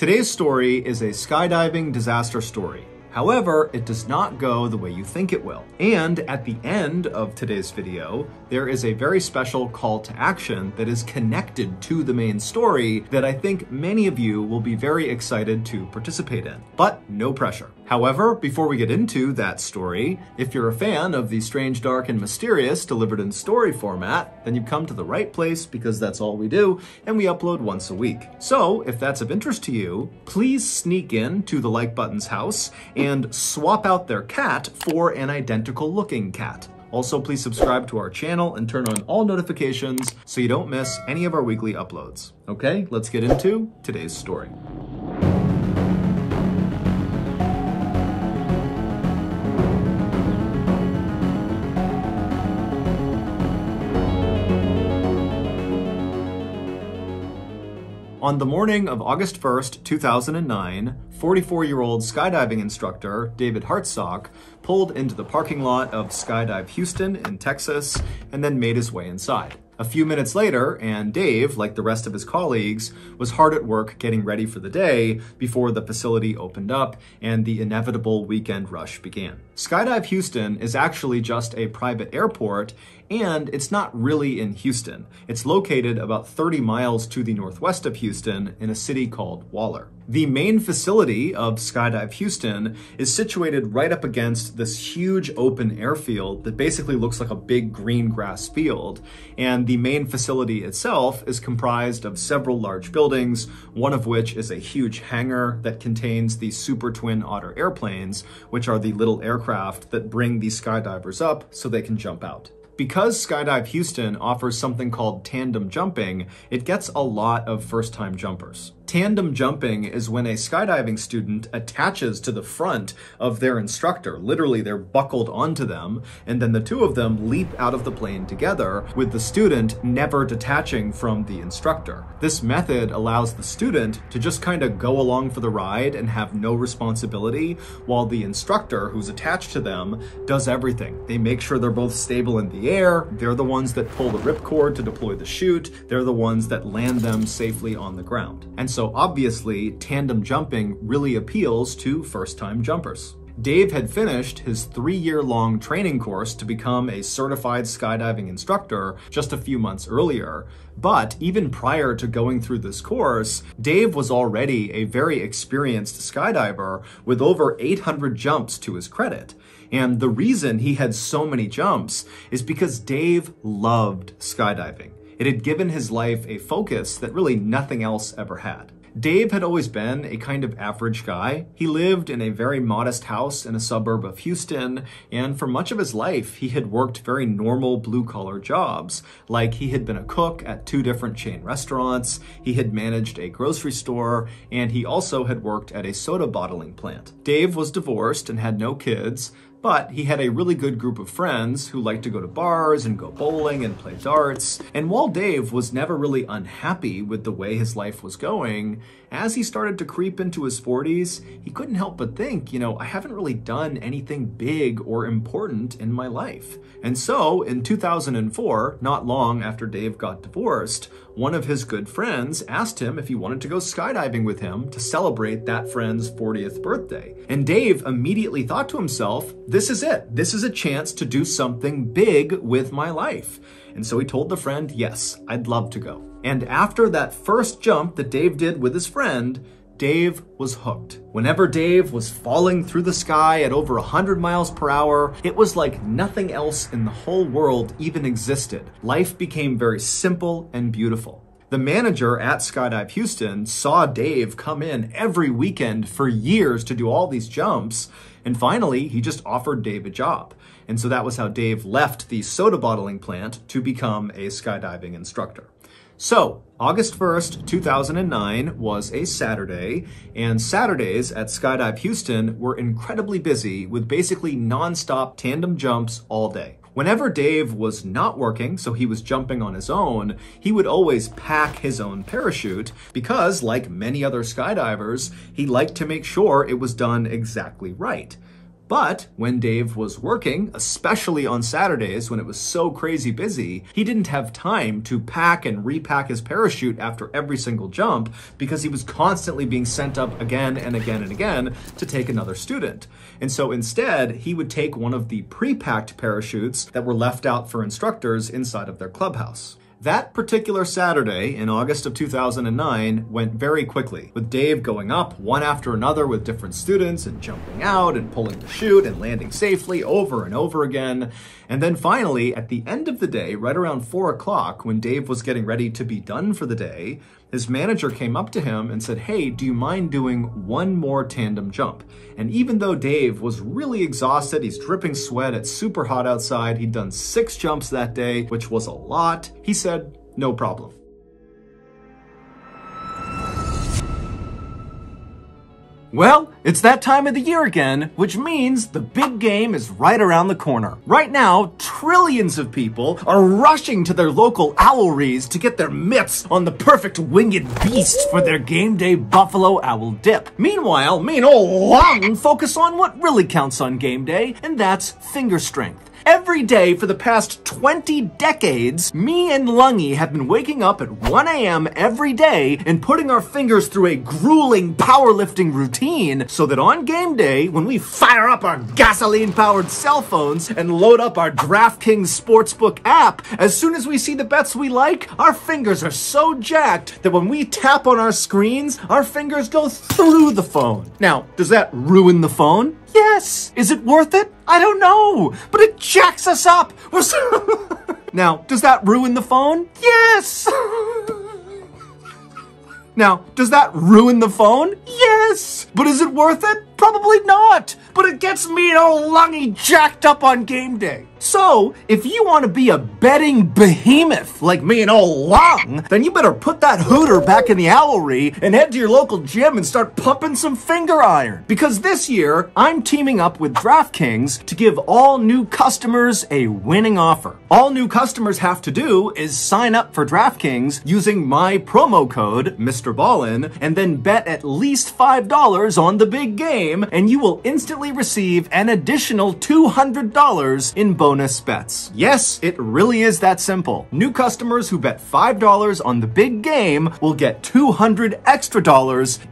Today's story is a skydiving disaster story. However, it does not go the way you think it will. And at the end of today's video, there is a very special call to action that is connected to the main story that I think many of you will be very excited to participate in. But no pressure. However, before we get into that story, if you're a fan of the strange, dark, and mysterious delivered in story format, then you've come to the right place because that's all we do, and we upload once a week. So, if that's of interest to you, please sneak in to the like button's house and swap out their cat for an identical looking cat. Also, please subscribe to our channel and turn on all notifications so you don't miss any of our weekly uploads. Okay, let's get into today's story. On the morning of August 1st, 2009, 44-year-old skydiving instructor David Hartsock pulled into the parking lot of Skydive Houston in Texas and then made his way inside. A few minutes later, and Dave, like the rest of his colleagues, was hard at work getting ready for the day before the facility opened up and the inevitable weekend rush began. Skydive Houston is actually just a private airport, and it's not really in Houston. It's located about 30 miles to the northwest of Houston in a city called Waller. The main facility of Skydive Houston is situated right up against this huge open airfield that basically looks like a big green grass field. And the main facility itself is comprised of several large buildings, one of which is a huge hangar that contains the Super Twin Otter airplanes, which are the little aircraft that bring the skydivers up so they can jump out. Because Skydive Houston offers something called tandem jumping, it gets a lot of first-time jumpers. Tandem jumping is when a skydiving student attaches to the front of their instructor. Literally, they're buckled onto them, and then the two of them leap out of the plane together, with the student never detaching from the instructor. This method allows the student to just kind of go along for the ride and have no responsibility, while the instructor who's attached to them does everything. They make sure they're both stable in the air, they're the ones that pull the ripcord to deploy the chute, they're the ones that land them safely on the ground. And so obviously, tandem jumping really appeals to first-time jumpers. Dave had finished his 3-year-long training course to become a certified skydiving instructor just a few months earlier. But even prior to going through this course, Dave was already a very experienced skydiver with over 800 jumps to his credit. And the reason he had so many jumps is because Dave loved skydiving. It had given his life a focus that really nothing else ever had. Dave had always been a kind of average guy. He lived in a very modest house in a suburb of Houston, and for much of his life, he had worked very normal blue-collar jobs, like he had been a cook at 2 different chain restaurants, he had managed a grocery store, and he also had worked at a soda bottling plant. Dave was divorced and had no kids, but he had a really good group of friends who liked to go to bars and go bowling and play darts. And while Dave was never really unhappy with the way his life was going, as he started to creep into his 40s, he couldn't help but think, I haven't really done anything big or important in my life. And so in 2004, not long after Dave got divorced, one of his good friends asked him if he wanted to go skydiving with him to celebrate that friend's 40th birthday. And Dave immediately thought to himself, this is it. This is a chance to do something big with my life. And so he told the friend, yes, I'd love to go. And after that first jump that Dave did with his friend, Dave was hooked. Whenever Dave was falling through the sky at over 100 miles per hour, it was like nothing else in the whole world even existed. Life became very simple and beautiful. The manager at Skydive Houston saw Dave come in every weekend for years to do all these jumps, and finally, he just offered Dave a job. And so that was how Dave left the soda bottling plant to become a skydiving instructor. So, August 1st, 2009 was a Saturday, and Saturdays at Skydive Houston were incredibly busy with basically non-stop tandem jumps all day. Whenever Dave was not working, so he was jumping on his own, he would always pack his own parachute because, like many other skydivers, he liked to make sure it was done exactly right. But when Dave was working, especially on Saturdays when it was so crazy busy, he didn't have time to pack and repack his parachute after every single jump because he was constantly being sent up again and again and again to take another student. And so instead, he would take one of the pre-packed parachutes that were left out for instructors inside of their clubhouse. That particular Saturday in August of 2009 went very quickly, with Dave going up one after another with different students and jumping out and pulling the chute and landing safely over and over again. And then finally, at the end of the day, right around 4 o'clock, when Dave was getting ready to be done for the day, his manager came up to him and said, "Hey, do you mind doing one more tandem jump?" And even though Dave was really exhausted, he's dripping sweat, it's super hot outside, he'd done 6 jumps that day, which was a lot, he said, "No problem." Well, it's that time of the year again, which means the big game is right around the corner. Right now, trillions of people are rushing to their local owleries to get their mitts on the perfect winged beast for their game day buffalo owl dip. Meanwhile, me and old Lung focus on what really counts on game day, and that's finger strength. Every day for the past 20 decades, me and Lungy have been waking up at 1 a.m. every day and putting our fingers through a grueling powerlifting routine so that on game day, when we fire up our gasoline-powered cell phones and load up our DraftKings Sportsbook app, as soon as we see the bets we like, our fingers are so jacked that when we tap on our screens, our fingers go through the phone. Now, does that ruin the phone? Yes. Is it worth it? I don't know, but it jacks us up. Now, does that ruin the phone? Yes. Now, does that ruin the phone? Yes. But is it worth it? Probably not. But it gets me and old Lungy jacked up on game day. So, if you want to be a betting behemoth like me and old Lung, then you better put that hooter back in the owlery and head to your local gym and start pumping some finger iron. Because this year, I'm teaming up with DraftKings to give all new customers a winning offer. All new customers have to do is sign up for DraftKings using my promo code, Mr. Ballen, and then bet at least $5 on the big game, and you will instantly receive an additional $200 in bonus bets. Yes, it really is that simple. New customers who bet $5 on the big game will get $200 extra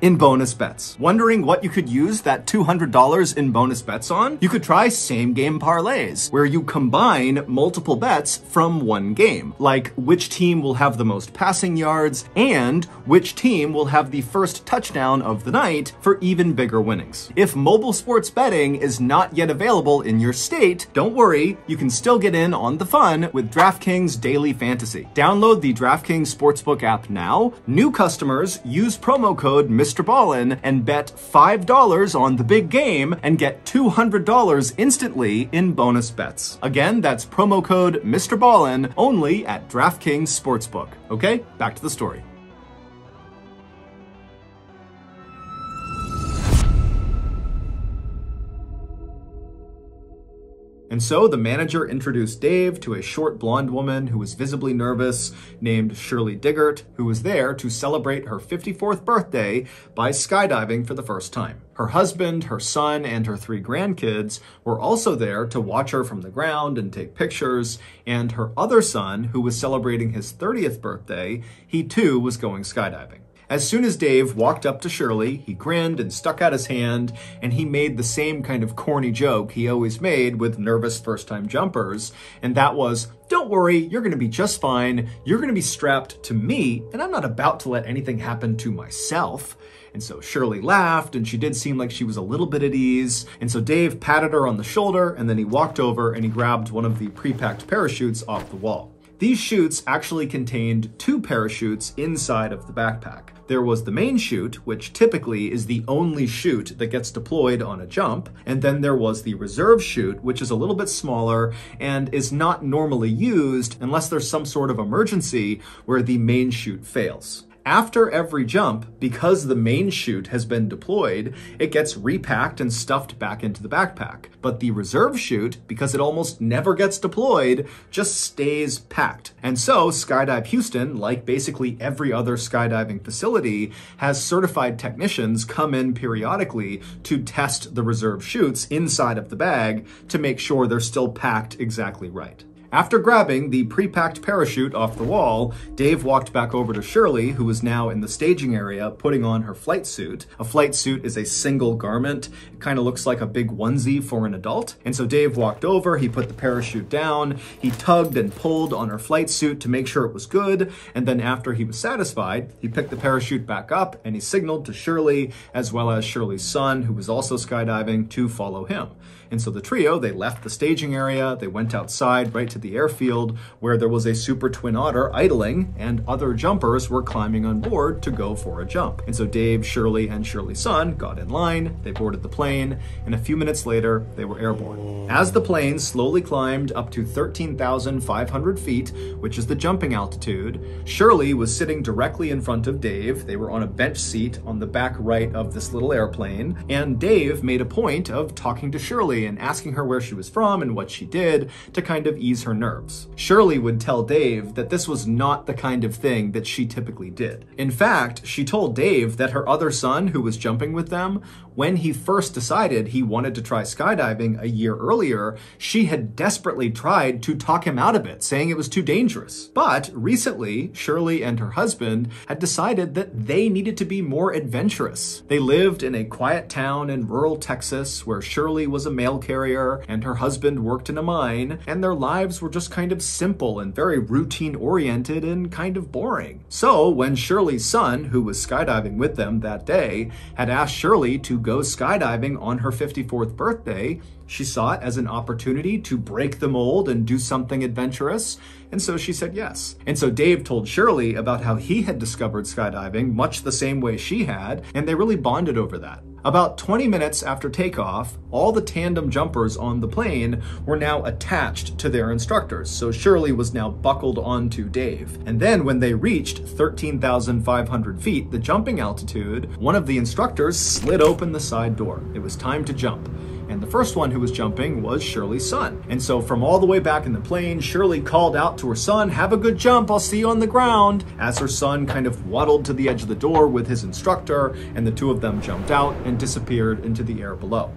in bonus bets. Wondering what you could use that $200 in bonus bets on? You could try same game parlays, where you combine multiple bets from one game, like which team will have the most passing yards and which team will have the first touchdown of the night for even bigger winnings. If mobile sports betting is not yet available in your state, don't worry, you can still get in on the fun with DraftKings Daily Fantasy. Download the DraftKings Sportsbook app now. New customers use promo code Mr. Ballen and bet $5 on the big game and get $200 instantly in bonus bets. Again, that's promo code Mr. Ballen only at DraftKings Sportsbook. Okay, back to the story. And so the manager introduced Dave to a short blonde woman who was visibly nervous named Shirley Dygert, who was there to celebrate her 54th birthday by skydiving for the first time. Her husband, her son, and her 3 grandkids were also there to watch her from the ground and take pictures, and her other son, who was celebrating his 30th birthday, he too was going skydiving. As soon as Dave walked up to Shirley, he grinned and stuck out his hand, and he made the same kind of corny joke he always made with nervous first-time jumpers, and that was, "Don't worry, you're gonna be just fine. You're gonna be strapped to me, and I'm not about to let anything happen to myself." And so Shirley laughed, and she did seem like she was a little bit at ease, and so Dave patted her on the shoulder, and then he walked over and he grabbed one of the pre-packed parachutes off the wall. These chutes actually contained 2 parachutes inside of the backpack. There was the main chute, which typically is the only chute that gets deployed on a jump, and then there was the reserve chute, which is a little bit smaller and is not normally used unless there's some sort of emergency where the main chute fails. After every jump, because the main chute has been deployed, it gets repacked and stuffed back into the backpack. But the reserve chute, because it almost never gets deployed, just stays packed. And so Skydive Houston, like basically every other skydiving facility, has certified technicians come in periodically to test the reserve chutes inside of the bag to make sure they're still packed exactly right. After grabbing the pre-packed parachute off the wall, Dave walked back over to Shirley, who was now in the staging area putting on her flight suit. A flight suit is a single garment. It kind of looks like a big onesie for an adult. And so Dave walked over, he put the parachute down, he tugged and pulled on her flight suit to make sure it was good. And then after he was satisfied, he picked the parachute back up and he signaled to Shirley, as well as Shirley's son, who was also skydiving, to follow him. And so the trio, they left the staging area, they went outside right to the airfield where there was a Super Twin Otter idling and other jumpers were climbing on board to go for a jump. And so Dave, Shirley, and Shirley's son got in line, they boarded the plane, and a few minutes later, they were airborne. As the plane slowly climbed up to 13,500 feet, which is the jumping altitude, Shirley was sitting directly in front of Dave. They were on a bench seat on the back right of this little airplane, and Dave made a point of talking to Shirley and asking her where she was from and what she did to kind of ease her nerves. Shirley would tell Dave that this was not the kind of thing that she typically did. In fact, she told Dave that her other son, who was jumping with them, when he first decided he wanted to try skydiving a year earlier, she had desperately tried to talk him out of it, saying it was too dangerous. But recently, Shirley and her husband had decided that they needed to be more adventurous. They lived in a quiet town in rural Texas where Shirley was a mail carrier and her husband worked in a mine, and their lives were just kind of simple and very routine oriented and kind of boring. So when Shirley's son, who was skydiving with them that day, had asked Shirley to go skydiving on her 54th birthday, she saw it as an opportunity to break the mold and do something adventurous, and so she said yes. And so Dave told Shirley about how he had discovered skydiving much the same way she had, and they really bonded over that. About 20 minutes after takeoff, all the tandem jumpers on the plane were now attached to their instructors, so Shirley was now buckled onto Dave. And then when they reached 13,500 feet, the jumping altitude, one of the instructors slid open the side door. It was time to jump. And the first one who was jumping was Shirley's son. And so from all the way back in the plane, Shirley called out to her son, "Have a good jump, I'll see you on the ground," as her son kind of waddled to the edge of the door with his instructor, and the two of them jumped out and disappeared into the air below.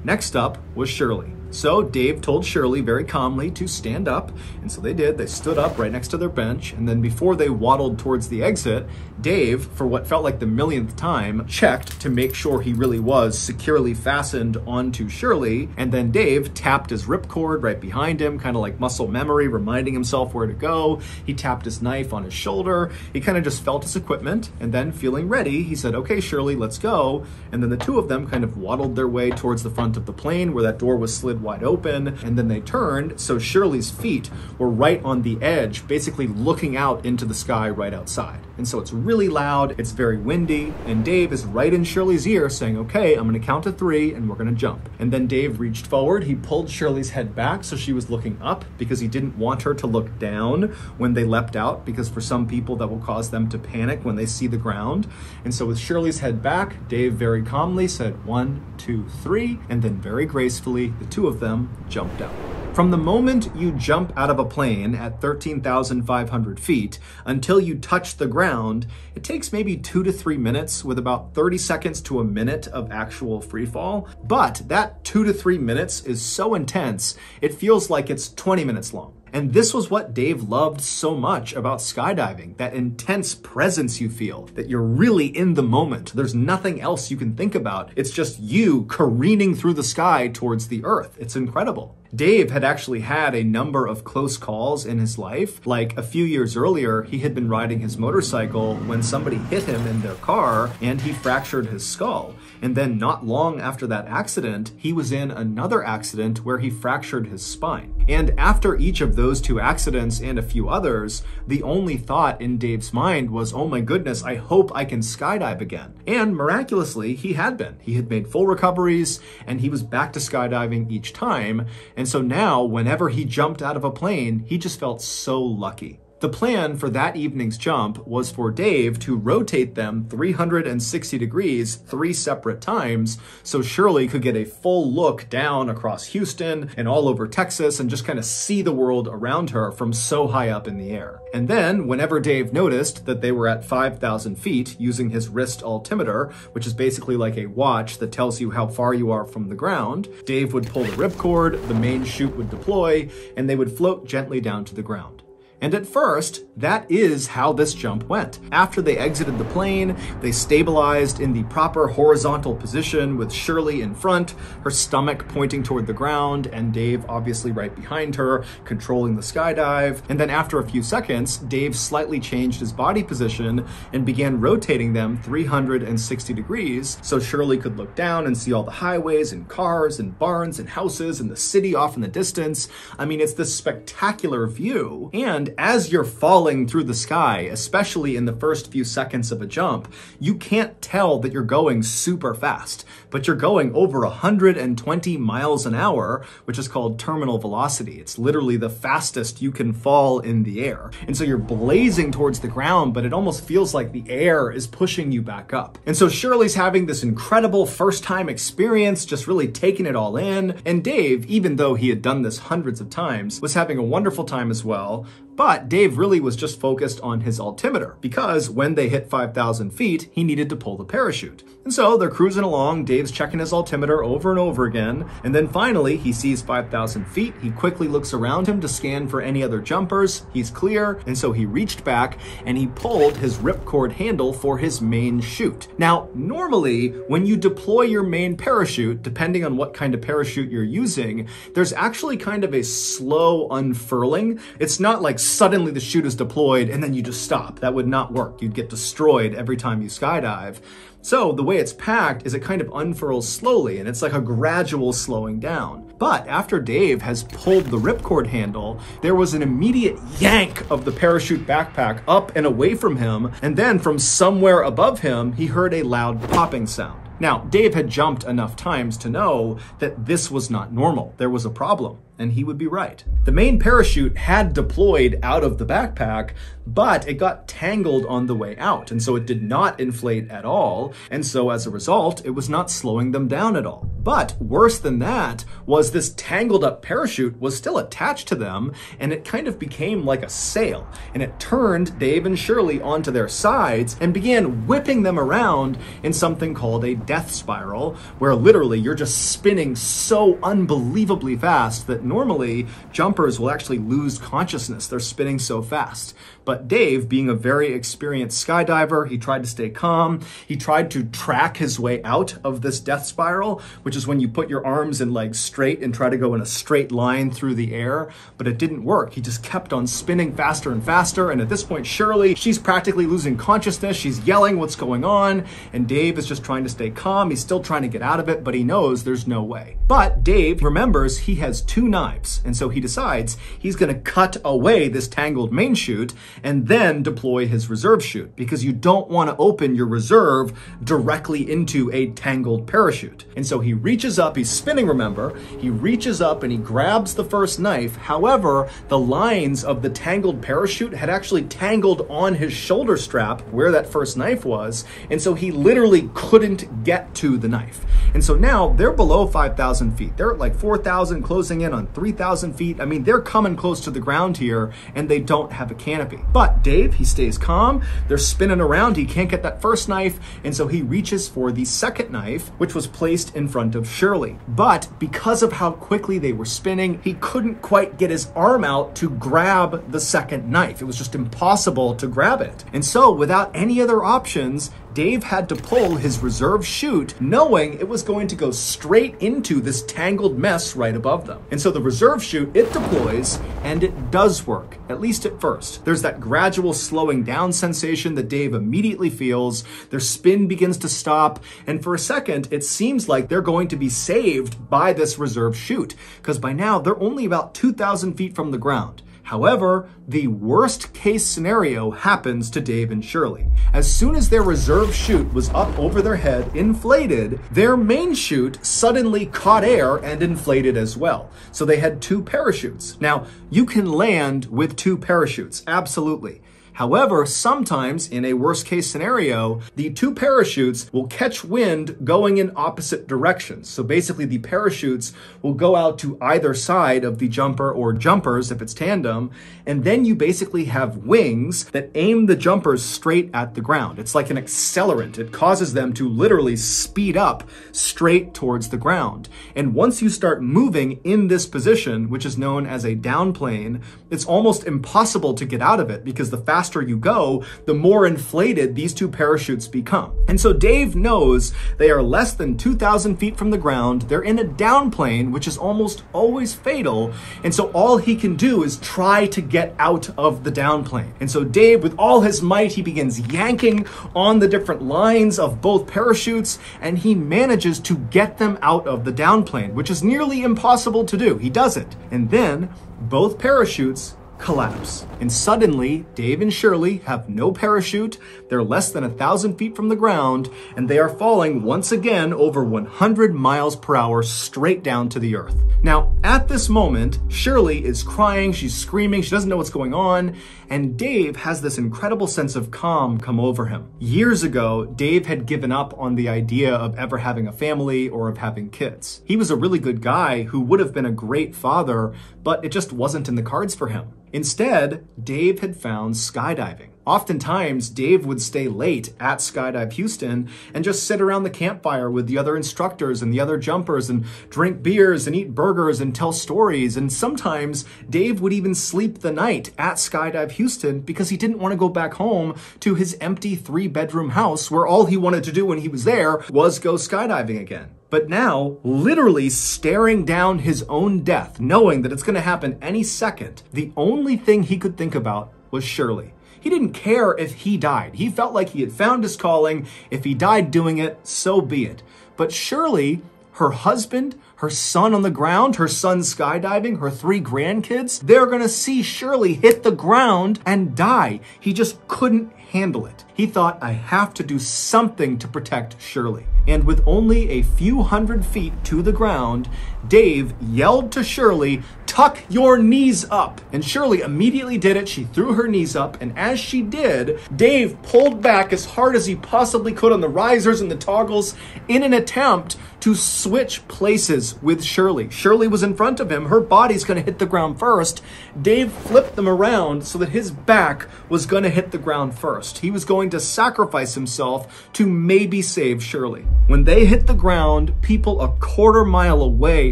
Next up was Shirley. So Dave told Shirley very calmly to stand up, and so they did. They stood up right next to their bench, and then before they waddled towards the exit, Dave, for what felt like the millionth time, checked to make sure he really was securely fastened onto Shirley, and then Dave tapped his ripcord right behind him, kind of like muscle memory, reminding himself where to go. He tapped his knife on his shoulder. He kind of just felt his equipment, and then feeling ready, he said, "Okay, Shirley, let's go." And then the two of them kind of waddled their way towards the front of the plane where that door was slid wide open, and then they turned, so Shirley's feet were right on the edge, basically looking out into the sky right outside. And so it's really loud, it's very windy, and Dave is right in Shirley's ear saying, "Okay, I'm gonna count to 3 and we're gonna jump." And then Dave reached forward, he pulled Shirley's head back so she was looking up because he didn't want her to look down when they leapt out, because for some people that will cause them to panic when they see the ground. And so with Shirley's head back, Dave very calmly said 1, 2, 3, and then very gracefully, the two of them jumped out. From the moment you jump out of a plane at 13,500 feet until you touch the ground, it takes maybe 2 to 3 minutes with about 30 seconds to a minute of actual free fall. But that 2 to 3 minutes is so intense, it feels like it's 20 minutes long. And this was what Dave loved so much about skydiving, that intense presence you feel, that you're really in the moment. There's nothing else you can think about. It's just you careening through the sky towards the earth. It's incredible. Dave had actually had a number of close calls in his life. Like a few years earlier, he had been riding his motorcycle when somebody hit him in their car and he fractured his skull. And then not long after that accident, he was in another accident where he fractured his spine. And after each of those two accidents and a few others, the only thought in Dave's mind was, "Oh my goodness, I hope I can skydive again." And miraculously, he had been. He had made full recoveries and he was back to skydiving each time. And so now, whenever he jumped out of a plane, he just felt so lucky. The plan for that evening's jump was for Dave to rotate them 360 degrees 3 separate times so Shirley could get a full look down across Houston and all over Texas and just kind of see the world around her from so high up in the air. And then, whenever Dave noticed that they were at 5,000 feet using his wrist altimeter, which is basically like a watch that tells you how far you are from the ground, Dave would pull the ripcord, the main chute would deploy, and they would float gently down to the ground. And at first, that is how this jump went. After they exited the plane, they stabilized in the proper horizontal position with Shirley in front, her stomach pointing toward the ground, and Dave obviously right behind her, controlling the skydive. And then after a few seconds, Dave slightly changed his body position and began rotating them 360 degrees so Shirley could look down and see all the highways and cars and barns and houses and the city off in the distance. I mean, it's this spectacular view. And as you're falling through the sky, especially in the first few seconds of a jump, you can't tell that you're going super fast, but you're going over 120 miles an hour, which is called terminal velocity. It's literally the fastest you can fall in the air. And so you're blazing towards the ground, but it almost feels like the air is pushing you back up. And so Shirley's having this incredible first-time experience, just really taking it all in. And Dave, even though he had done this hundreds of times, was having a wonderful time as well. But Dave really was just focused on his altimeter because when they hit 5,000 feet, he needed to pull the parachute. And so they're cruising along, Dave's checking his altimeter over and over again, and then finally he sees 5,000 feet. He quickly looks around him to scan for any other jumpers. He's clear, and so he reached back and he pulled his ripcord handle for his main chute. Now, normally when you deploy your main parachute, depending on what kind of parachute you're using, there's actually kind of a slow unfurling. It's not like suddenly the chute is deployed and then you just stop. That would not work. You'd get destroyed every time you skydive. So the way it's packed is it kind of unfurls slowly, and it's like a gradual slowing down. But after Dave has pulled the ripcord handle, there was an immediate yank of the parachute backpack up and away from him, and then from somewhere above him, he heard a loud popping sound. Now, Dave had jumped enough times to know that this was not normal. There was a problem, and he would be right. The main parachute had deployed out of the backpack, but it got tangled on the way out, and so it did not inflate at all, and so as a result, it was not slowing them down at all. But worse than that was this tangled up parachute was still attached to them, and it kind of became like a sail, and it turned Dave and Shirley onto their sides and began whipping them around in something called a death spiral, where literally you're just spinning so unbelievably fast that normally jumpers will actually lose consciousness. They're spinning so fast. But Dave, being a very experienced skydiver, he tried to stay calm. He tried to track his way out of this death spiral, which is when you put your arms and legs straight and try to go in a straight line through the air, but it didn't work. He just kept on spinning faster and faster, and at this point, Shirley, she's practically losing consciousness. She's yelling what's going on, and Dave is just trying to stay calm. He's still trying to get out of it, but he knows there's no way. But Dave remembers he has 2 knives, and so he decides he's gonna cut away this tangled main chute and then deploy his reserve chute, because you don't want to open your reserve directly into a tangled parachute. And so he reaches up, he's spinning, remember, he reaches up and he grabs the first knife. However, the lines of the tangled parachute had actually tangled on his shoulder strap where that first knife was, and so he literally couldn't get to the knife. And so now they're below 5,000 feet. They're at like 4,000, closing in on 3,000 feet. I mean, they're coming close to the ground here, and they don't have a canopy. But Dave, he stays calm. They're spinning around. He can't get that first knife, and so he reaches for the second knife, which was placed in front of Shirley. But because of how quickly they were spinning, he couldn't quite get his arm out to grab the second knife. It was just impossible to grab it. And so without any other options, Dave had to pull his reserve chute, knowing it was going to go straight into this tangled mess right above them. And so the reserve chute, it deploys, and it does work, at least at first. There's that gradual slowing down sensation that Dave immediately feels. Their spin begins to stop, and for a second, it seems like they're going to be saved by this reserve chute, because by now they're only about 2,000 feet from the ground. However, the worst case scenario happens to Dave and Shirley. As soon as their reserve chute was up over their head, inflated, their main chute suddenly caught air and inflated as well. So they had 2 parachutes. Now, you can land with 2 parachutes, absolutely. However, sometimes in a worst case scenario, the 2 parachutes will catch wind going in opposite directions. So basically the parachutes will go out to either side of the jumper or jumpers if it's tandem, and then you basically have wings that aim the jumpers straight at the ground. It's like an accelerant. It causes them to literally speed up straight towards the ground. And once you start moving in this position, which is known as a down plane, it's almost impossible to get out of it because the faster you go, the more inflated these 2 parachutes become. And so Dave knows they are less than 2,000 feet from the ground. They're in a down plane, which is almost always fatal. And so all he can do is try to get out of the down plane. And so Dave, with all his might, he begins yanking on the different lines of both parachutes, and he manages to get them out of the down plane, which is nearly impossible to do. He does it. And then both parachutes collapse. And suddenly, Dave and Shirley have no parachute, they're less than 1,000 feet from the ground, and they are falling once again over 100 miles per hour straight down to the earth. Now, at this moment, Shirley is crying, she's screaming, she doesn't know what's going on, and Dave has this incredible sense of calm come over him. Years ago, Dave had given up on the idea of ever having a family or of having kids. He was a really good guy who would have been a great father, but it just wasn't in the cards for him. Instead, Dave had found skydiving. Oftentimes, Dave would stay late at Skydive Houston and just sit around the campfire with the other instructors and the other jumpers and drink beers and eat burgers and tell stories. And sometimes Dave would even sleep the night at Skydive Houston because he didn't want to go back home to his empty 3-bedroom house where all he wanted to do when he was there was go skydiving again. But now, literally staring down his own death, knowing that it's going to happen any second, the only thing he could think about was Shirley. He didn't care if he died. He felt like he had found his calling. If he died doing it, so be it. But Shirley, her husband, her son on the ground, her son skydiving, her 3 grandkids, they're gonna see Shirley hit the ground and die. He just couldn't handle it. He thought, I have to do something to protect Shirley. And with only a few hundred feet to the ground, Dave yelled to Shirley, tuck your knees up. And Shirley immediately did it. She threw her knees up, and as she did, Dave pulled back as hard as he possibly could on the risers and the toggles in an attempt to switch places with Shirley. Shirley was in front of him. Her body's gonna hit the ground first. Dave flipped them around so that his back was gonna hit the ground first. He was going to sacrifice himself to maybe save Shirley. When they hit the ground, people a quarter mile away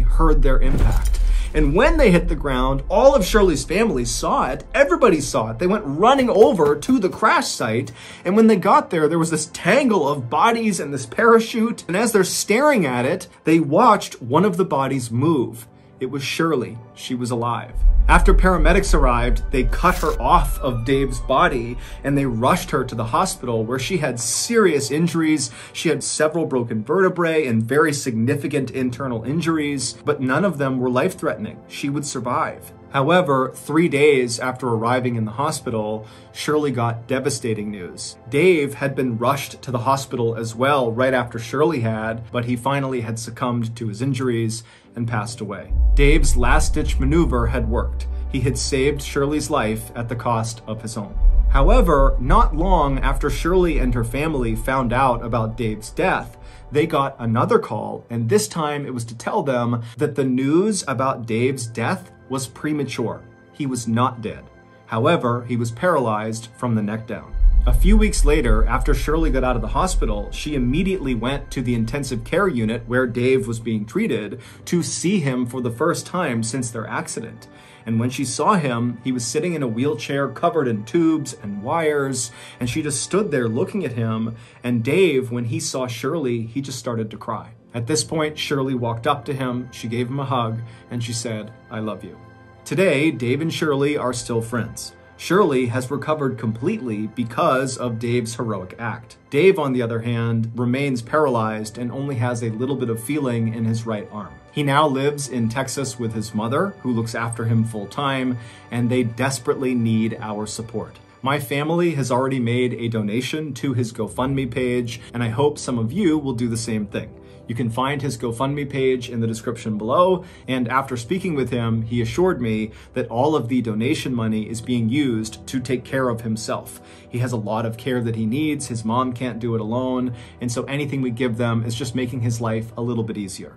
heard their impact. And when they hit the ground, all of Shirley's family saw it. Everybody saw it. They went running over to the crash site. And when they got there, there was this tangle of bodies and this parachute. And as they're staring at it, they watched one of the bodies move. It was Shirley. She was alive. After paramedics arrived, they cut her off of Dave's body and they rushed her to the hospital where she had serious injuries. She had several broken vertebrae and very significant internal injuries, but none of them were life-threatening. She would survive. However, 3 days after arriving in the hospital, Shirley got devastating news. Dave had been rushed to the hospital as well right after Shirley had, but he finally had succumbed to his injuries and passed away. Dave's last-ditch maneuver had worked. He had saved Shirley's life at the cost of his own. However, not long after Shirley and her family found out about Dave's death, they got another call, and this time it was to tell them that the news about Dave's death was premature. He was not dead. However, he was paralyzed from the neck down. A few weeks later, after Shirley got out of the hospital, she immediately went to the intensive care unit where Dave was being treated to see him for the first time since their accident. And when she saw him, he was sitting in a wheelchair covered in tubes and wires, and she just stood there looking at him, and Dave, when he saw Shirley, he just started to cry. At this point, Shirley walked up to him, she gave him a hug, and she said, "I love you." Today, Dave and Shirley are still friends. Shirley has recovered completely because of Dave's heroic act. Dave, on the other hand, remains paralyzed and only has a little bit of feeling in his right arm. He now lives in Texas with his mother, who looks after him full time, and they desperately need our support. My family has already made a donation to his GoFundMe page, and I hope some of you will do the same thing. You can find his GoFundMe page in the description below, and after speaking with him, he assured me that all of the donation money is being used to take care of himself. He has a lot of care that he needs, his mom can't do it alone, and so anything we give them is just making his life a little bit easier.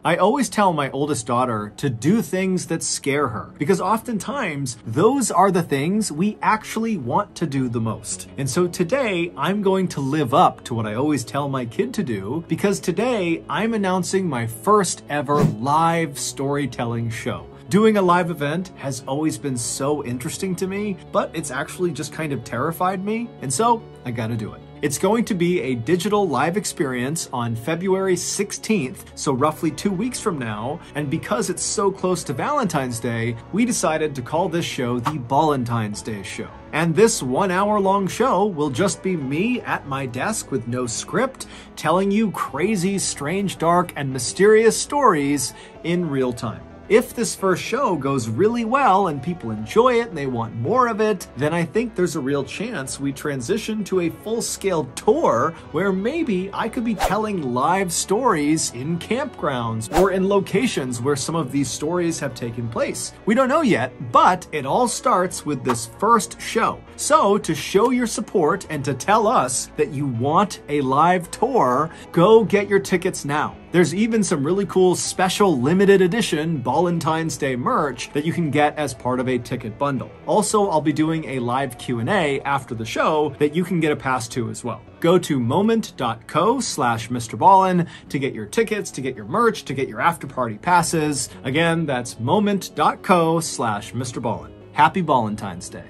I always tell my oldest daughter to do things that scare her, because oftentimes those are the things we actually want to do the most. And so today I'm going to live up to what I always tell my kid to do, because today I'm announcing my first ever live storytelling show. Doing a live event has always been so interesting to me, but it's actually just kind of terrified me, and so I gotta do it. It's going to be a digital live experience on February 16th, so roughly 2 weeks from now, and because it's so close to Valentine's Day, we decided to call this show the Ballen's Day Show. And this 1 hour long show will just be me at my desk with no script, telling you crazy, strange, dark, and mysterious stories in real time. If this first show goes really well and people enjoy it and they want more of it, then I think there's a real chance we transition to a full-scale tour where maybe I could be telling live stories in campgrounds or in locations where some of these stories have taken place. We don't know yet, but it all starts with this first show. So to show your support and to tell us that you want a live tour, go get your tickets now. There's even some really cool special limited edition Ballen's Day merch that you can get as part of a ticket bundle. Also, I'll be doing a live Q&A after the show that you can get a pass to as well. Go to moment.co/Mr. Ballen to get your tickets, to get your merch, to get your after party passes. Again, that's moment.co/Mr. Ballen. Happy Ballen's Day.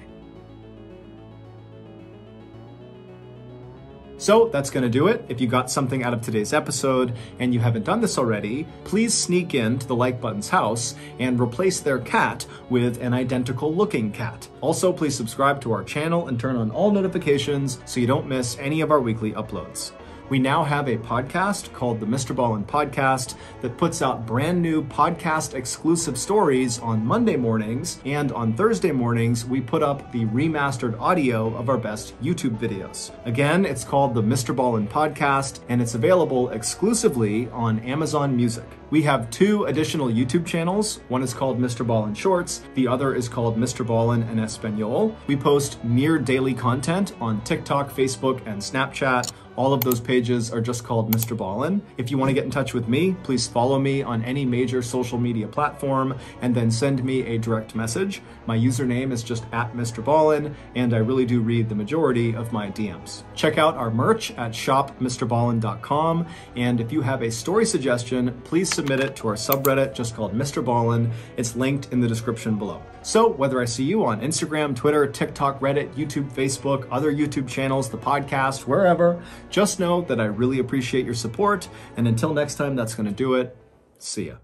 So that's going to do it. If you got something out of today's episode and you haven't done this already, please sneak into the like button's house and replace their cat with an identical looking cat. Also, please subscribe to our channel and turn on all notifications so you don't miss any of our weekly uploads. We now have a podcast called the Mr. Ballen Podcast that puts out brand new podcast exclusive stories on Monday mornings, and on Thursday mornings we put up the remastered audio of our best YouTube videos. Again, it's called the Mr. Ballen Podcast, and it's available exclusively on Amazon Music. We have 2 additional YouTube channels. One is called Mr. Ballen Shorts. The other is called Mr. Ballen en Español. We post near daily content on TikTok, Facebook, and Snapchat. All of those pages are just called Mr. Ballen. If you want to get in touch with me, please follow me on any major social media platform and then send me a direct message. My username is just @Mr. Ballen, and I really do read the majority of my DMs. Check out our merch at shopmrballen.com, and if you have a story suggestion, please submit it to our subreddit just called Mr. Ballen. It's linked in the description below. So whether I see you on Instagram, Twitter, TikTok, Reddit, YouTube, Facebook, other YouTube channels, the podcast, wherever, just know that I really appreciate your support. And until next time, that's going to do it. See ya.